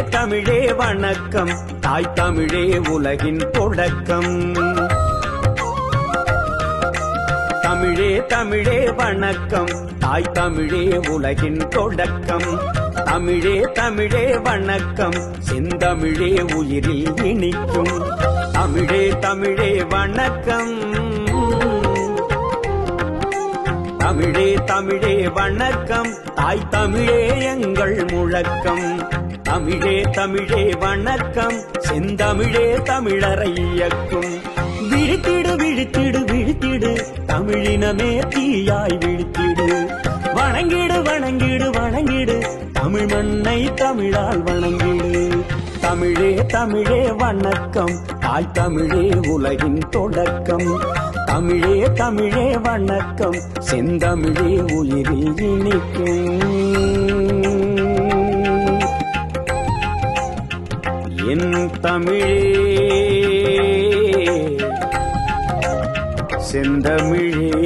தமிழே வணக்கம், தாய் தமிழே உலகின் தொடக்கம். தமிழே தமிழே வணக்கம், தாய் தமிழே உலகின் தொடக்கம். தமிழே தமிழே வணக்கம், செந்தமிழே உயிரில் இனிக்கும். தமிழே தமிழே வணக்கம், தமிழே தமிழே வணக்கம், தாய் தமிழே எங்கள் முழக்கம். தமிழே தமிழே வணக்கம், செந்தமிழே தமிழரை இயக்கும். விழித்திடு விழித்திடு விழித்திடு, தமிழினமே தீயாய் விழித்திடு. வணங்கிடு வணங்கிடு வணங்கிடு, தமிழ் மண்ணை தமிழால் வணங்கிடு. தமிழே தமிழே வணக்கம், தாய் தமிழே உலகின் தொடக்கம். தமிழே தமிழே வணக்கம், செந்தமிழே உயிரில் இனிக்கும். என் தமிழே செந்தமிழே